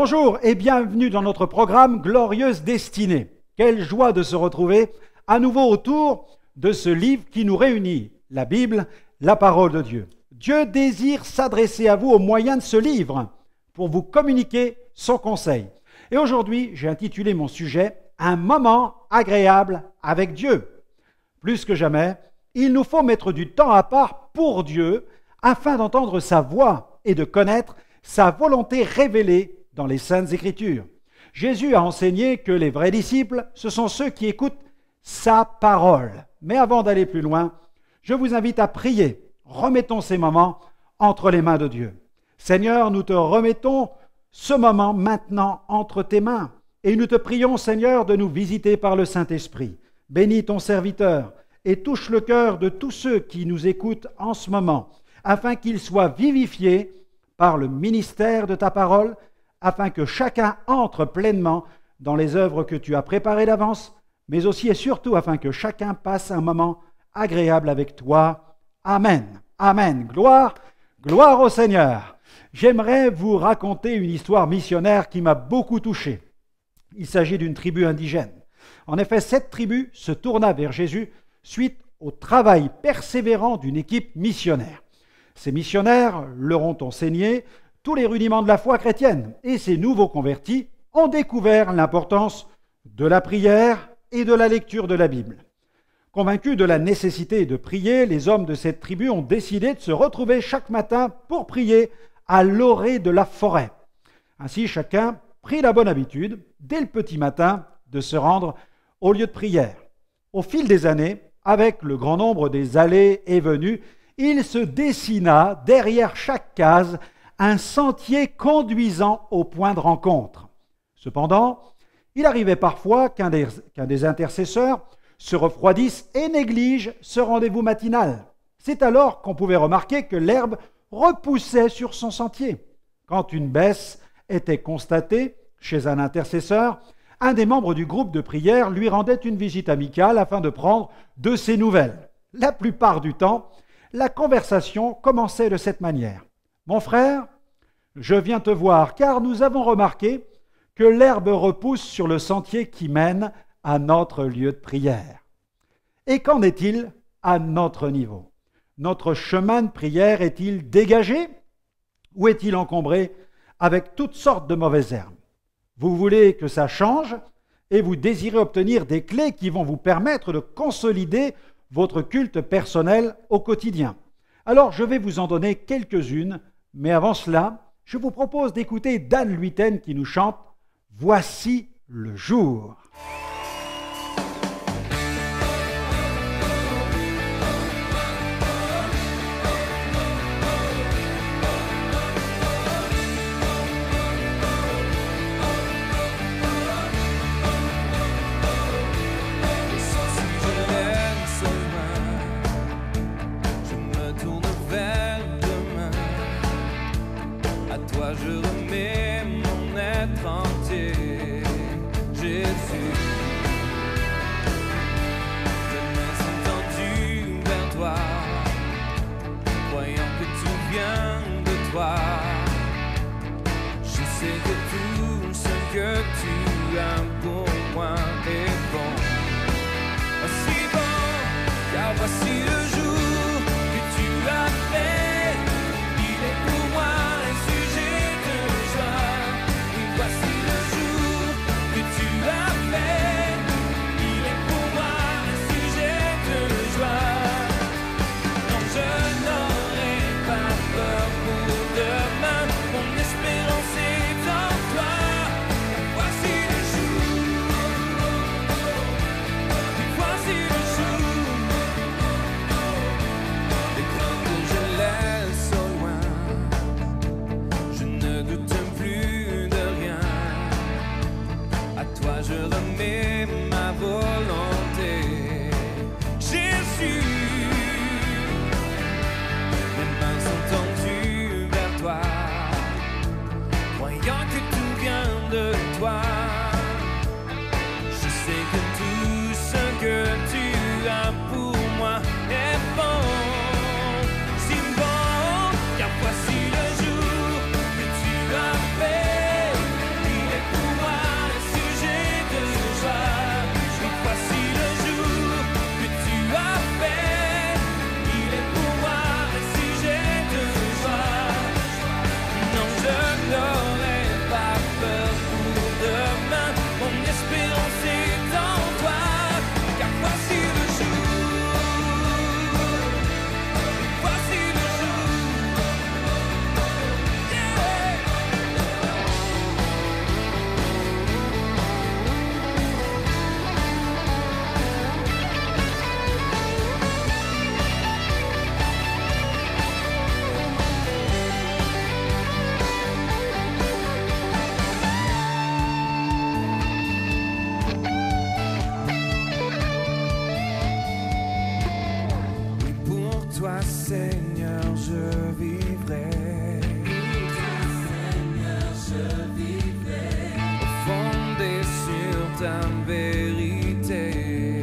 Bonjour et bienvenue dans notre programme Glorieuse Destinée. Quelle joie de se retrouver à nouveau autour de ce livre qui nous réunit, la Bible, la parole de Dieu. Dieu désire s'adresser à vous au moyen de ce livre pour vous communiquer son conseil. Et aujourd'hui, j'ai intitulé mon sujet « Un moment agréable avec Dieu ». Plus que jamais, il nous faut mettre du temps à part pour Dieu afin d'entendre sa voix et de connaître sa volonté révélée dans les Saintes Écritures. Jésus a enseigné que les vrais disciples, ce sont ceux qui écoutent sa parole. Mais avant d'aller plus loin, je vous invite à prier. Remettons ces moments entre les mains de Dieu. Seigneur, nous te remettons ce moment maintenant entre tes mains. Et nous te prions, Seigneur, de nous visiter par le Saint-Esprit. Bénis ton serviteur et touche le cœur de tous ceux qui nous écoutent en ce moment, afin qu'ils soient vivifiés par le ministère de ta parole, afin que chacun entre pleinement dans les œuvres que tu as préparées d'avance, mais aussi et surtout afin que chacun passe un moment agréable avec toi. Amen. Amen. Gloire au Seigneur. J'aimerais vous raconter une histoire missionnaire qui m'a beaucoup touché. Il s'agit d'une tribu indigène. En effet, cette tribu se tourna vers Jésus suite au travail persévérant d'une équipe missionnaire. Ces missionnaires leur ont enseigné tous les rudiments de la foi chrétienne et ces nouveaux convertis ont découvert l'importance de la prière et de la lecture de la Bible. Convaincus de la nécessité de prier, les hommes de cette tribu ont décidé de se retrouver chaque matin pour prier à l'orée de la forêt. Ainsi, chacun prit la bonne habitude, dès le petit matin, de se rendre au lieu de prière. Au fil des années, avec le grand nombre des allées et venues, il se dessina derrière chaque case un sentier conduisant au point de rencontre. Cependant, il arrivait parfois qu'un des intercesseurs se refroidisse et néglige ce rendez-vous matinal. C'est alors qu'on pouvait remarquer que l'herbe repoussait sur son sentier. Quand une baisse était constatée chez un intercesseur, un des membres du groupe de prière lui rendait une visite amicale afin de prendre de ses nouvelles. La plupart du temps, la conversation commençait de cette manière. « Mon frère, je viens te voir car nous avons remarqué que l'herbe repousse sur le sentier qui mène à notre lieu de prière. Et qu'en est-il à notre niveau? Notre chemin de prière est-il dégagé ou est-il encombré avec toutes sortes de mauvaises herbes? Vous voulez que ça change et vous désirez obtenir des clés qui vont vous permettre de consolider votre culte personnel au quotidien. Alors, je vais vous en donner quelques-unes, mais avant cela, je vous propose d'écouter Dan Luyten qui nous chante « Voici le jour ». Je remets mon être entier, Jésus. Mes mains sont tendues vers toi, croyant que tout vient de toi. Je sais que tout ce que tu as pour moi est bon. Aussi bon, car voici le jour que tu as fait. Il est pour moi un sujet de joie. Et voici le jour que tu as fait. Il est pour moi un sujet de joie. Non, je n'aurai pas peur pour demain. Mon espérance est en toi. Voici le jour. Et voici le jour. Les craintes que je laisse au loin, je ne doute plus de rien. À toi je remets ma volonté, Jésus. Mes mains sont tendues vers toi, croyant que tout vient de toi. Je sais que tout ce que tu as pour moi est bon. Si bon, car voici le jour que tu as fait. ta vérité.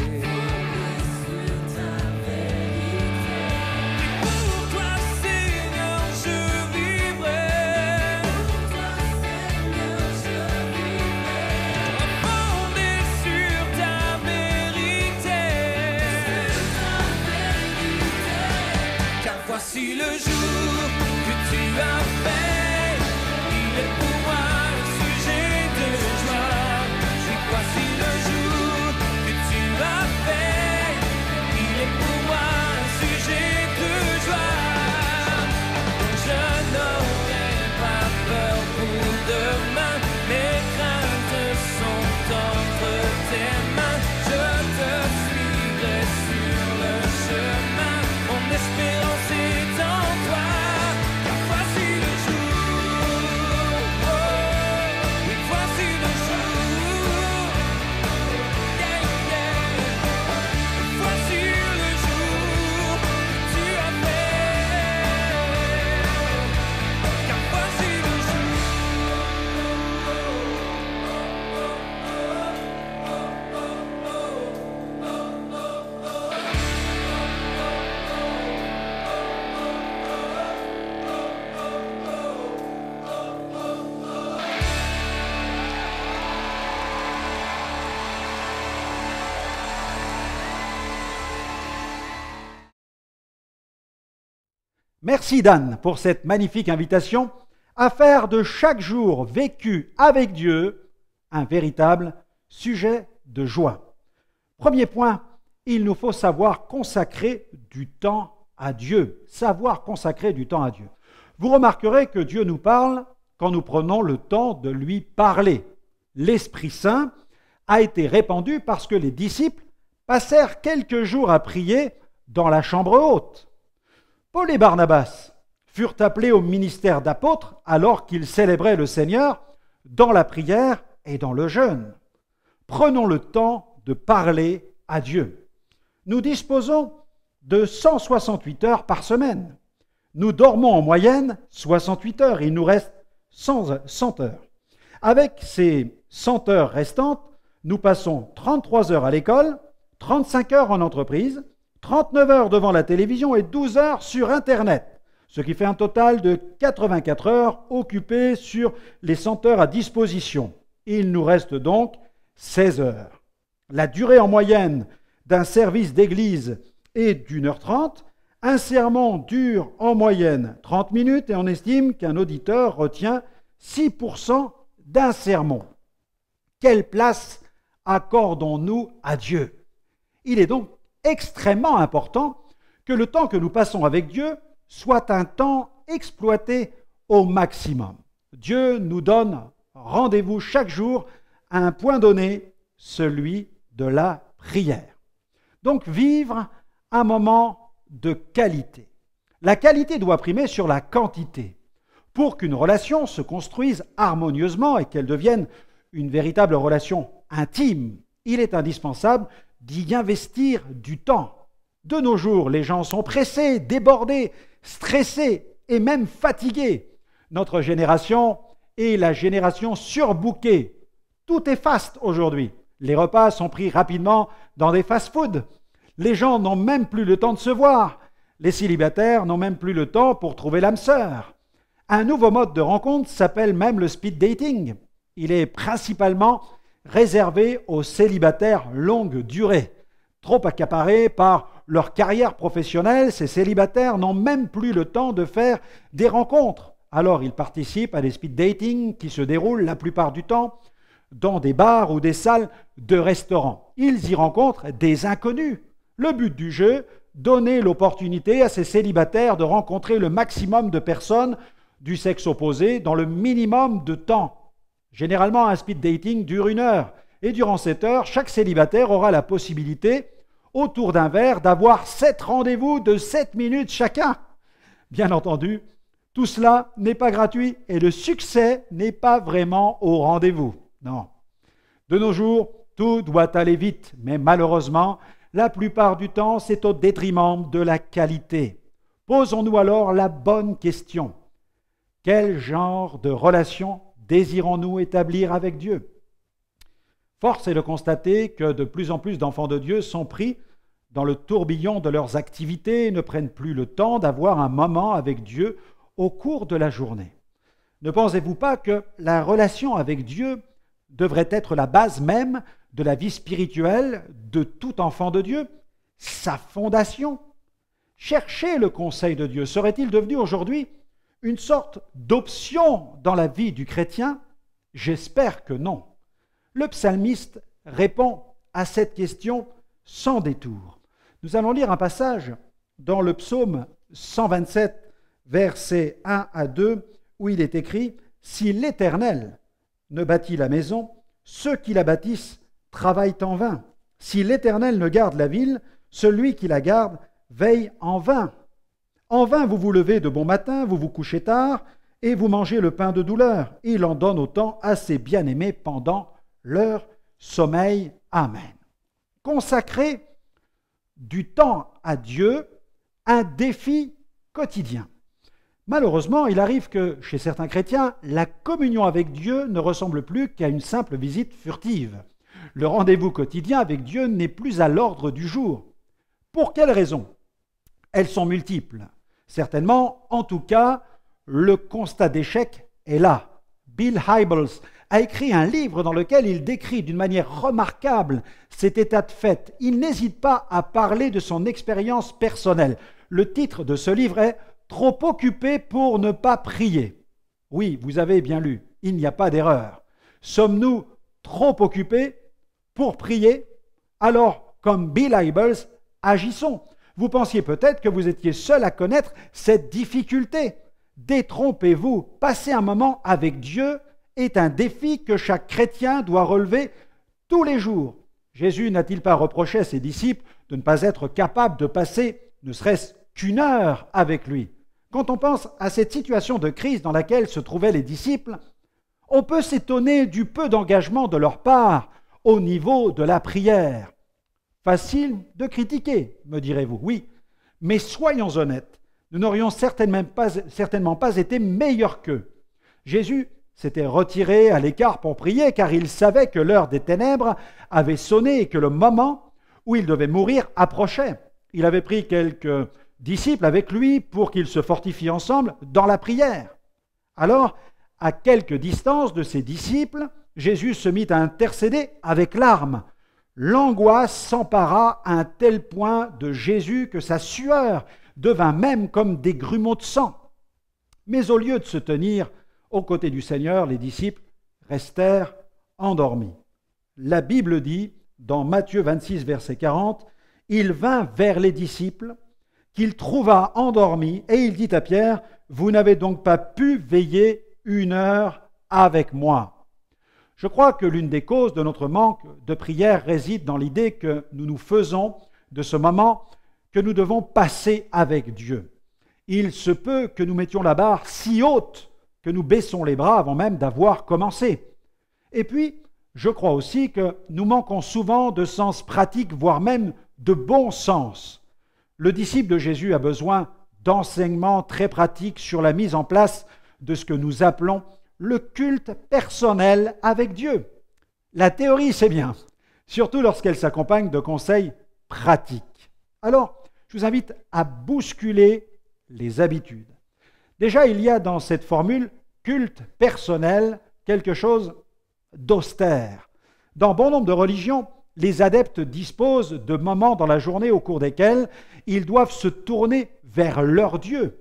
Pour toi, Seigneur, je vivrai. Fondé sur ta vérité. Car voici le jour que tu as fait. Il est pour moi un sujet de joie. Voici le jour que tu as fait. Il est pour moi un sujet de joie. Je n'aurai pas peur pour demain. Mes craintes sont entre tes mains. Je te suivrai sur le chemin. Mon espérance est en toi. Car voici le jour. Oh, oui, voici le jour. Yeah, yeah. Voici le jour que tu as fait. Car voici le Merci Dan pour cette magnifique invitation à faire de chaque jour vécu avec Dieu un véritable sujet de joie. Premier point, il nous faut savoir consacrer du temps à Dieu. Savoir consacrer du temps à Dieu. Vous remarquerez que Dieu nous parle quand nous prenons le temps de lui parler. L'Esprit Saint a été répandu parce que les disciples passèrent quelques jours à prier dans la chambre haute. Paul et Barnabas furent appelés au ministère d'apôtres alors qu'ils célébraient le Seigneur dans la prière et dans le jeûne. Prenons le temps de parler à Dieu. Nous disposons de 168 heures par semaine. Nous dormons en moyenne 68 heures. Il nous reste 100 heures. Avec ces 100 heures restantes, nous passons 33 heures à l'école, 35 heures en entreprise, 39 heures devant la télévision et 12 heures sur Internet, ce qui fait un total de 84 heures occupées sur les 100 heures à disposition. Il nous reste donc 16 heures. La durée en moyenne d'un service d'église est d'1h30. Un sermon dure en moyenne 30 minutes et on estime qu'un auditeur retient 6% d'un sermon. Quelle place accordons-nous à Dieu? Il est donc extrêmement important que le temps que nous passons avec Dieu soit un temps exploité au maximum. Dieu nous donne rendez-vous chaque jour à un point donné, celui de la prière. Donc vivre un moment de qualité. La qualité doit primer sur la quantité. Pour qu'une relation se construise harmonieusement et qu'elle devienne une véritable relation intime, il est indispensable d'y investir du temps. De nos jours, les gens sont pressés, débordés, stressés et même fatigués. Notre génération est la génération surbookée. Tout est fast aujourd'hui. Les repas sont pris rapidement dans des fast-foods. Les gens n'ont même plus le temps de se voir. Les célibataires n'ont même plus le temps pour trouver l'âme sœur. Un nouveau mode de rencontre s'appelle même le speed dating. Il est principalement réservé aux célibataires longue durée. Trop accaparés par leur carrière professionnelle, ces célibataires n'ont même plus le temps de faire des rencontres. Alors ils participent à des speed dating qui se déroulent la plupart du temps dans des bars ou des salles de restaurants. Ils y rencontrent des inconnus. Le but du jeu, donner l'opportunité à ces célibataires de rencontrer le maximum de personnes du sexe opposé dans le minimum de temps. Généralement, un speed dating dure 1 heure. Et durant cette heure, chaque célibataire aura la possibilité, autour d'un verre, d'avoir 7 rendez-vous de 7 minutes chacun. Bien entendu, tout cela n'est pas gratuit et le succès n'est pas vraiment au rendez-vous. Non. De nos jours, tout doit aller vite, mais malheureusement, la plupart du temps, c'est au détriment de la qualité. Posons-nous alors la bonne question. Quel genre de relation désirons-nous établir avec Dieu? Force est de constater que de plus en plus d'enfants de Dieu sont pris dans le tourbillon de leurs activités et ne prennent plus le temps d'avoir un moment avec Dieu au cours de la journée. Ne pensez-vous pas que la relation avec Dieu devrait être la base même de la vie spirituelle de tout enfant de Dieu, sa fondation? Chercher le conseil de Dieu serait-il devenu aujourd'hui une sorte d'option dans la vie du chrétien? J'espère que non. Le psalmiste répond à cette question sans détour. Nous allons lire un passage dans le psaume 127, versets 1 à 2, où il est écrit « Si l'Éternel ne bâtit la maison, ceux qui la bâtissent travaillent en vain. Si l'Éternel ne garde la ville, celui qui la garde veille en vain. En vain vous vous levez de bon matin, vous vous couchez tard, et vous mangez le pain de douleur. Il en donne autant à ses bien-aimés pendant leur sommeil. Amen. » Consacrer du temps à Dieu, un défi quotidien. Malheureusement, il arrive que, chez certains chrétiens, la communion avec Dieu ne ressemble plus qu'à une simple visite furtive. Le rendez-vous quotidien avec Dieu n'est plus à l'ordre du jour. Pour quelles raisons? Elles sont multiples. Certainement, en tout cas, le constat d'échec est là. Bill Hybels a écrit un livre dans lequel il décrit d'une manière remarquable cet état de fait. Il n'hésite pas à parler de son expérience personnelle. Le titre de ce livre est « Trop occupé pour ne pas prier ». Oui, vous avez bien lu, il n'y a pas d'erreur. Sommes-nous trop occupés pour prier? Alors, comme Bill Hybels, agissons. Vous pensiez peut-être que vous étiez seul à connaître cette difficulté. Détrompez-vous, passer un moment avec Dieu est un défi que chaque chrétien doit relever tous les jours. Jésus n'a-t-il pas reproché à ses disciples de ne pas être capables de passer ne serait-ce qu'une heure avec lui? Quand on pense à cette situation de crise dans laquelle se trouvaient les disciples, on peut s'étonner du peu d'engagement de leur part au niveau de la prière. Facile de critiquer, me direz-vous, oui, mais soyons honnêtes, nous n'aurions certainement pas été meilleurs qu'eux. Jésus s'était retiré à l'écart pour prier car il savait que l'heure des ténèbres avait sonné et que le moment où il devait mourir approchait. Il avait pris quelques disciples avec lui pour qu'ils se fortifient ensemble dans la prière. Alors, à quelque distance de ses disciples, Jésus se mit à intercéder avec larmes. L'angoisse s'empara à un tel point de Jésus que sa sueur devint même comme des grumeaux de sang. Mais au lieu de se tenir aux côtés du Seigneur, les disciples restèrent endormis. La Bible dit, dans Matthieu 26, verset 40, « Il vint vers les disciples, qu'il trouva endormis, et il dit à Pierre, « Vous n'avez donc pas pu veiller une heure avec moi. » Je crois que l'une des causes de notre manque de prière réside dans l'idée que nous nous faisons de ce moment que nous devons passer avec Dieu. Il se peut que nous mettions la barre si haute que nous baissons les bras avant même d'avoir commencé. Et puis, je crois aussi que nous manquons souvent de sens pratique, voire même de bon sens. Le disciple de Jésus a besoin d'enseignements très pratiques sur la mise en place de ce que nous appelons le culte personnel avec Dieu. La théorie, c'est bien, surtout lorsqu'elle s'accompagne de conseils pratiques. Alors, je vous invite à bousculer les habitudes. Déjà, il y a dans cette formule culte personnel quelque chose d'austère. Dans bon nombre de religions, les adeptes disposent de moments dans la journée au cours desquels ils doivent se tourner vers leur Dieu.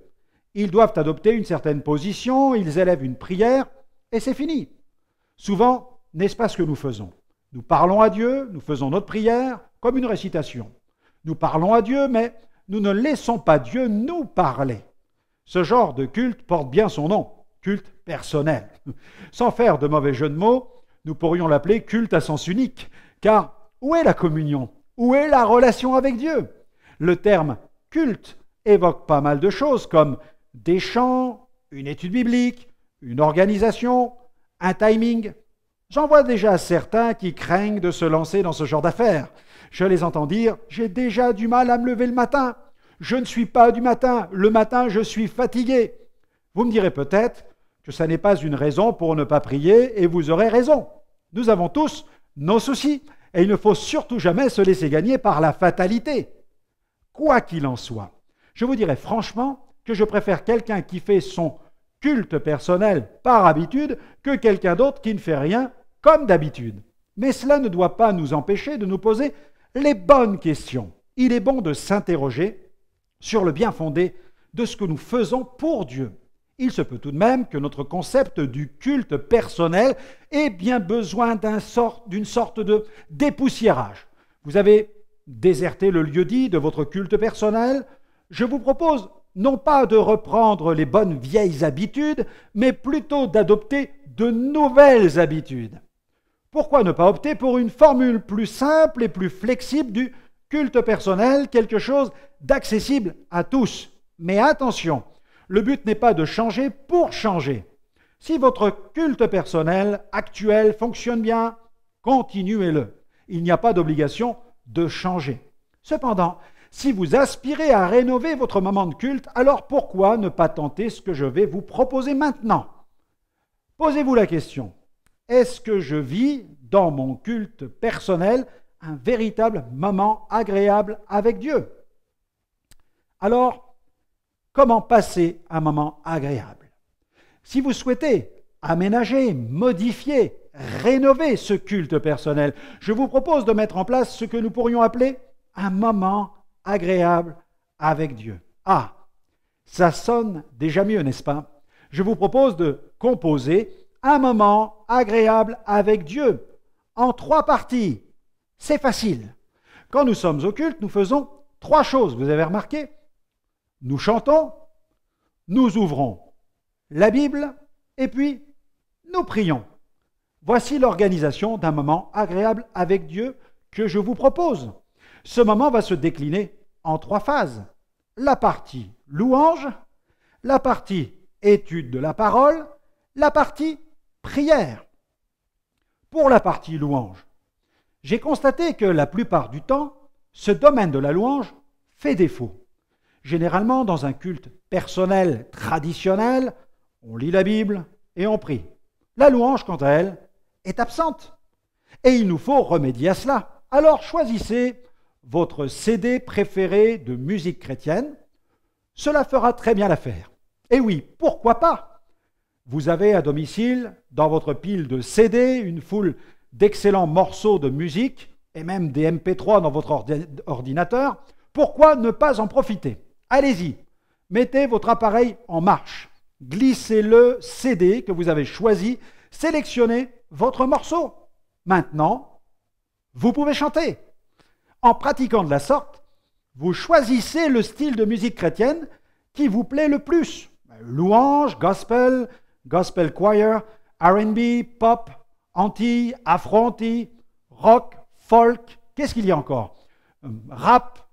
Ils doivent adopter une certaine position, ils élèvent une prière, et c'est fini. Souvent, n'est-ce pas ce que nous faisons? Nous parlons à Dieu, nous faisons notre prière comme une récitation. Nous parlons à Dieu, mais nous ne laissons pas Dieu nous parler. Ce genre de culte porte bien son nom, culte personnel. Sans faire de mauvais jeu de mots, nous pourrions l'appeler culte à sens unique, car où est la communion? Où est la relation avec Dieu? Le terme culte évoque pas mal de choses comme des chants, une étude biblique, une organisation, un timing. J'en vois déjà certains qui craignent de se lancer dans ce genre d'affaires. Je les entends dire « J'ai déjà du mal à me lever le matin. Je ne suis pas du matin. Le matin, je suis fatigué. » Vous me direz peut-être que ça n'est pas une raison pour ne pas prier et vous aurez raison. Nous avons tous nos soucis. Et il ne faut surtout jamais se laisser gagner par la fatalité. Quoi qu'il en soit, je vous dirais franchement que je préfère quelqu'un qui fait son culte personnel par habitude que quelqu'un d'autre qui ne fait rien comme d'habitude. Mais cela ne doit pas nous empêcher de nous poser les bonnes questions. Il est bon de s'interroger sur le bien fondé de ce que nous faisons pour Dieu. Il se peut tout de même que notre concept du culte personnel ait bien besoin d'une sorte de dépoussiérage. Vous avez déserté le lieu-dit de votre culte personnel. Je vous propose non pas de reprendre les bonnes vieilles habitudes, mais plutôt d'adopter de nouvelles habitudes. Pourquoi ne pas opter pour une formule plus simple et plus flexible du culte personnel, quelque chose d'accessible à tous? Mais attention, le but n'est pas de changer pour changer. Si votre culte personnel actuel fonctionne bien, continuez-le. Il n'y a pas d'obligation de changer. Cependant, si vous aspirez à rénover votre moment de culte, alors pourquoi ne pas tenter ce que je vais vous proposer maintenant? Posez-vous la question, est-ce que je vis dans mon culte personnel un véritable moment agréable avec Dieu? Alors, comment passer un moment agréable? Si vous souhaitez aménager, modifier, rénover ce culte personnel, je vous propose de mettre en place ce que nous pourrions appeler un moment agréable avec Dieu. Ah, ça sonne déjà mieux, n'est-ce pas? Je vous propose de composer un moment agréable avec Dieu en 3 parties. C'est facile. Quand nous sommes au culte, nous faisons 3 choses. Vous avez remarqué? Nous chantons, nous ouvrons la Bible et puis nous prions. Voici l'organisation d'un moment agréable avec Dieu que je vous propose. Ce moment va se décliner en 3 phases. La partie louange, la partie étude de la parole, la partie prière. Pour la partie louange, j'ai constaté que la plupart du temps, ce domaine de la louange fait défaut. Généralement, dans un culte personnel traditionnel, on lit la Bible et on prie. La louange, quant à elle, est absente. Et il nous faut remédier à cela. Alors choisissez votre CD préféré de musique chrétienne. Cela fera très bien l'affaire. Et oui, pourquoi pas? Vous avez à domicile, dans votre pile de CD, une foule d'excellents morceaux de musique et même des MP3 dans votre ordinateur. Pourquoi ne pas en profiter? Allez-y, mettez votre appareil en marche. Glissez le CD que vous avez choisi, sélectionnez votre morceau. Maintenant, vous pouvez chanter. En pratiquant de la sorte, vous choisissez le style de musique chrétienne qui vous plaît le plus. Louange, gospel, gospel choir, R&B, pop, anti, afro-anti, rock, folk, qu'est-ce qu'il y a encore? Rap,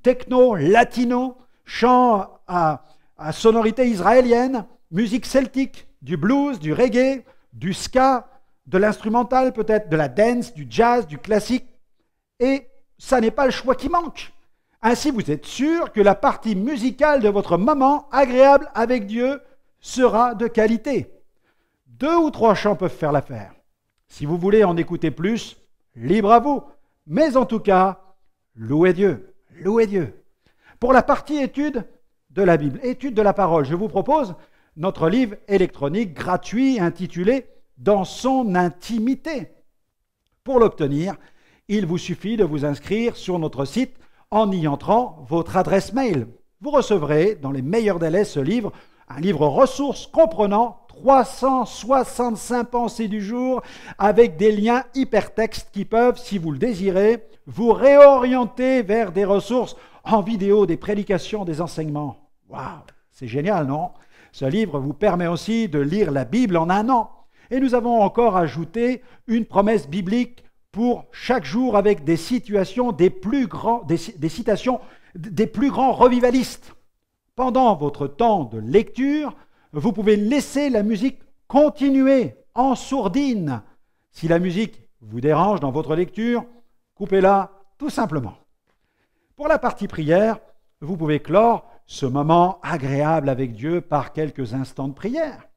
techno, latino, chant à sonorité israélienne, musique celtique, du blues, du reggae, du ska, de l'instrumental peut-être, de la dance, du jazz, du classique. Et ça n'est pas le choix qui manque. Ainsi, vous êtes sûr que la partie musicale de votre moment agréable avec Dieu sera de qualité. 2 ou 3 chants peuvent faire l'affaire. Si vous voulez en écouter plus, libre à vous. Mais en tout cas, louez Dieu, louez Dieu. Pour la partie étude de la Bible, étude de la parole, je vous propose notre livre électronique gratuit intitulé « Dans son intimité ». Pour l'obtenir, il vous suffit de vous inscrire sur notre site en y entrant votre adresse mail. Vous recevrez dans les meilleurs délais ce livre, un livre ressources comprenant 365 pensées du jour avec des liens hypertextes qui peuvent, si vous le désirez, vous réorienter vers des ressources en vidéo, des prédications, des enseignements. Waouh, c'est génial, non? Ce livre vous permet aussi de lire la Bible en 1 an. Et nous avons encore ajouté une promesse biblique pour chaque jour avec des citations des plus grands revivalistes. Pendant votre temps de lecture, vous pouvez laisser la musique continuer en sourdine. Si la musique vous dérange dans votre lecture, coupez-la tout simplement. Pour la partie prière, vous pouvez clore ce moment agréable avec Dieu par quelques instants de prière.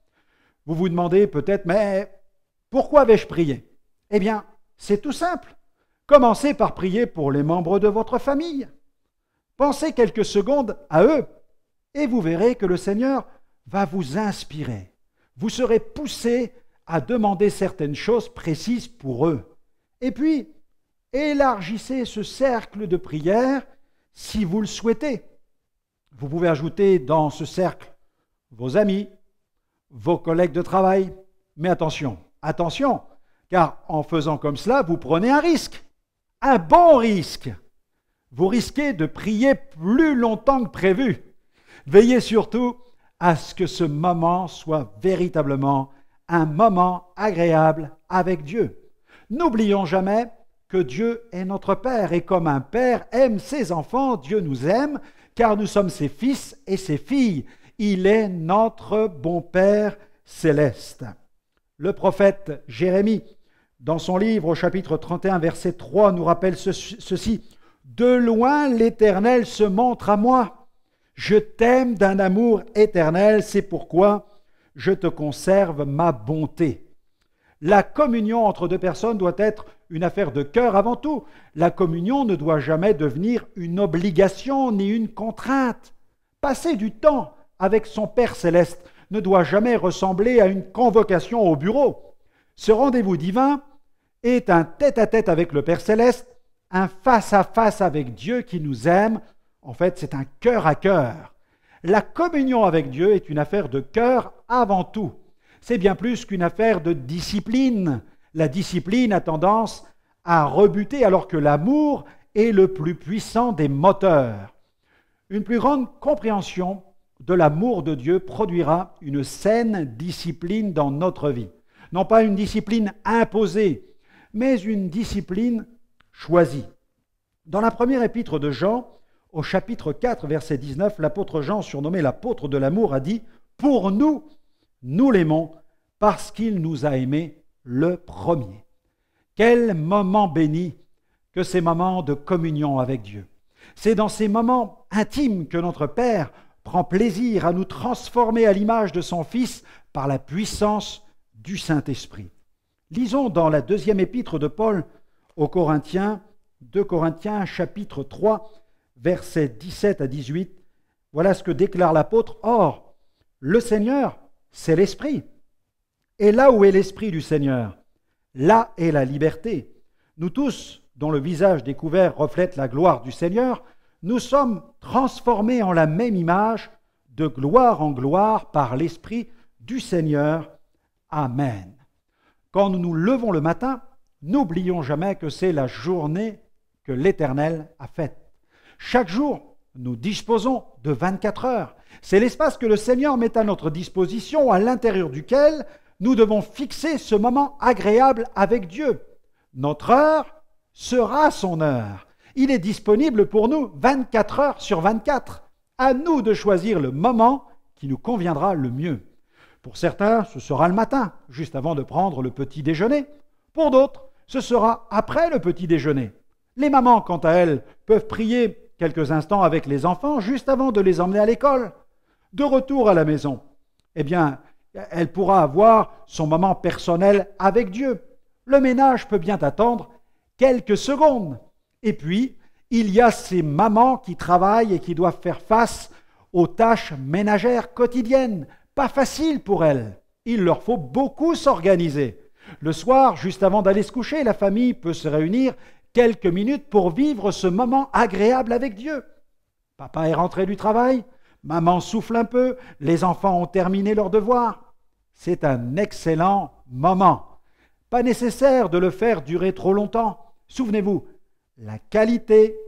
Vous vous demandez peut-être, mais pourquoi vais-je prier? Eh bien, C'est tout simple. Commencez par prier pour les membres de votre famille. Pensez quelques secondes à eux et vous verrez que le Seigneur va vous inspirer. Vous serez poussé à demander certaines choses précises pour eux. Et puis, élargissez ce cercle de prière si vous le souhaitez. Vous pouvez ajouter dans ce cercle vos amis, vos collègues de travail. Mais attention, attention, car en faisant comme cela, vous prenez un risque, un bon risque. Vous risquez de prier plus longtemps que prévu. Veillez surtout à ce que ce moment soit véritablement un moment agréable avec Dieu. N'oublions jamais que Dieu est notre Père et comme un Père aime ses enfants, Dieu nous aime car nous sommes ses fils et ses filles. Il est notre bon Père céleste. Le prophète Jérémie, dans son livre au chapitre 31, verset 3, nous rappelle ceci. « De loin l'Éternel se montre à moi. Je t'aime d'un amour éternel, c'est pourquoi je te conserve ma bonté. » La communion entre deux personnes doit être une affaire de cœur avant tout. La communion ne doit jamais devenir une obligation ni une contrainte. Passer du temps avec son Père céleste ne doit jamais ressembler à une convocation au bureau. Ce rendez-vous divin est un tête-à-tête avec le Père céleste, un face-à-face avec Dieu qui nous aime. En fait, c'est un cœur à cœur. La communion avec Dieu est une affaire de cœur avant tout. C'est bien plus qu'une affaire de discipline. La discipline a tendance à rebuter alors que l'amour est le plus puissant des moteurs. Une plus grande compréhension de l'amour de Dieu produira une saine discipline dans notre vie. Non pas une discipline imposée, mais une discipline choisie. Dans la première épître de Jean, au chapitre 4, verset 19, l'apôtre Jean, surnommé l'apôtre de l'amour, a dit « Pour nous, nous l'aimons parce qu'il nous a aimés le premier. » Quel moment béni que ces moments de communion avec Dieu. C'est dans ces moments intimes que notre Père prend plaisir à nous transformer à l'image de son Fils par la puissance du Saint-Esprit. Lisons dans la deuxième épître de Paul aux Corinthiens, 2 Corinthiens chapitre 3, versets 17 à 18. Voilà ce que déclare l'apôtre. « Or, le Seigneur, c'est l'Esprit. Et là où est l'Esprit du Seigneur, là est la liberté. Nous tous, dont le visage découvert reflète la gloire du Seigneur, nous sommes transformés en la même image, de gloire en gloire, par l'Esprit du Seigneur. Amen. » Quand nous nous levons le matin, n'oublions jamais que c'est la journée que l'Éternel a faite. Chaque jour, nous disposons de 24 heures. C'est l'espace que le Seigneur met à notre disposition, à l'intérieur duquel nous devons fixer ce moment agréable avec Dieu. Notre heure sera son heure. Il est disponible pour nous 24 heures sur 24. À nous de choisir le moment qui nous conviendra le mieux. Pour certains, ce sera le matin, juste avant de prendre le petit déjeuner. Pour d'autres, ce sera après le petit déjeuner. Les mamans, quant à elles, peuvent prier quelques instants avec les enfants juste avant de les emmener à l'école. De retour à la maison, eh bien, elle pourra avoir son moment personnel avec Dieu. Le ménage peut bien attendre quelques secondes. Et puis, il y a ces mamans qui travaillent et qui doivent faire face aux tâches ménagères quotidiennes. Pas facile pour elles. Il leur faut beaucoup s'organiser. Le soir, juste avant d'aller se coucher, la famille peut se réunir quelques minutes pour vivre ce moment agréable avec Dieu. Papa est rentré du travail, maman souffle un peu, les enfants ont terminé leurs devoirs. C'est un excellent moment. Pas nécessaire de le faire durer trop longtemps. Souvenez-vous, la qualité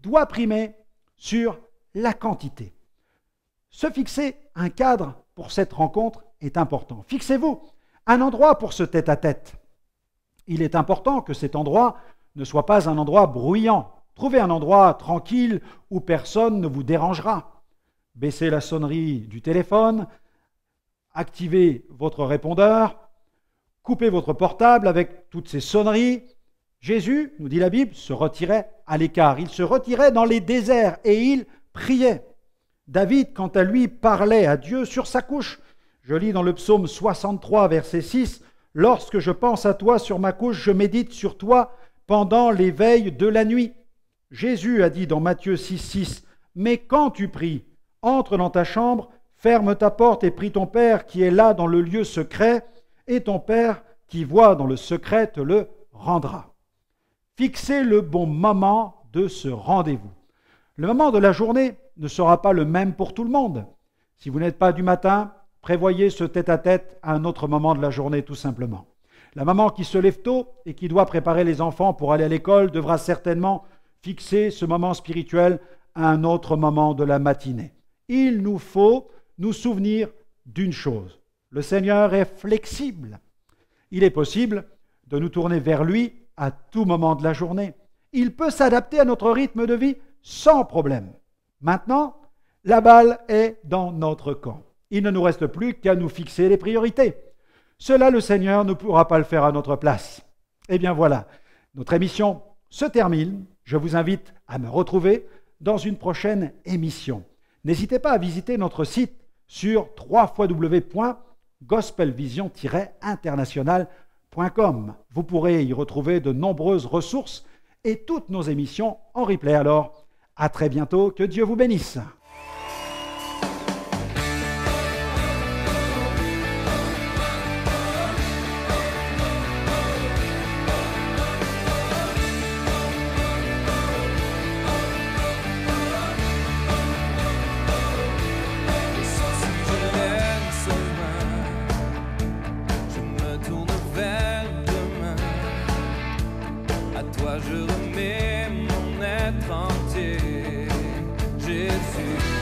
doit primer sur la quantité. Se fixer un cadre pour cette rencontre est important. Fixez-vous un endroit pour ce tête-à-tête. Il est important que cet endroit ne soit pas un endroit bruyant. Trouvez un endroit tranquille où personne ne vous dérangera. Baissez la sonnerie du téléphone, activez votre répondeur, coupez votre portable avec toutes ces sonneries. Jésus, nous dit la Bible, se retirait à l'écart. Il se retirait dans les déserts et il priait. David, quant à lui, parlait à Dieu sur sa couche. Je lis dans le psaume 63, verset 6, Lorsque je pense à toi sur ma couche, je médite sur toi pendant les veilles de la nuit. Jésus a dit dans Matthieu 6,6 « Mais quand tu pries, entre dans ta chambre, ferme ta porte et prie ton Père qui est là dans le lieu secret, et ton Père qui voit dans le secret te le rendra. » Fixez le bon moment de ce rendez-vous. Le moment de la journée ne sera pas le même pour tout le monde. Si vous n'êtes pas du matin, prévoyez ce tête-à-tête à un autre moment de la journée tout simplement. La maman qui se lève tôt et qui doit préparer les enfants pour aller à l'école devra certainement fixer ce moment spirituel à un autre moment de la matinée. Il nous faut nous souvenir d'une chose. Le Seigneur est flexible. Il est possible de nous tourner vers lui à tout moment de la journée. Il peut s'adapter à notre rythme de vie sans problème. Maintenant, la balle est dans notre camp. Il ne nous reste plus qu'à nous fixer les priorités. Cela, le Seigneur ne pourra pas le faire à notre place. Eh bien voilà, notre émission se termine. Je vous invite à me retrouver dans une prochaine émission. N'hésitez pas à visiter notre site sur www.gospelvision-international.com. Vous pourrez y retrouver de nombreuses ressources et toutes nos émissions en replay. Alors, à très bientôt, que Dieu vous bénisse. Je remets mon être entier, Jésus.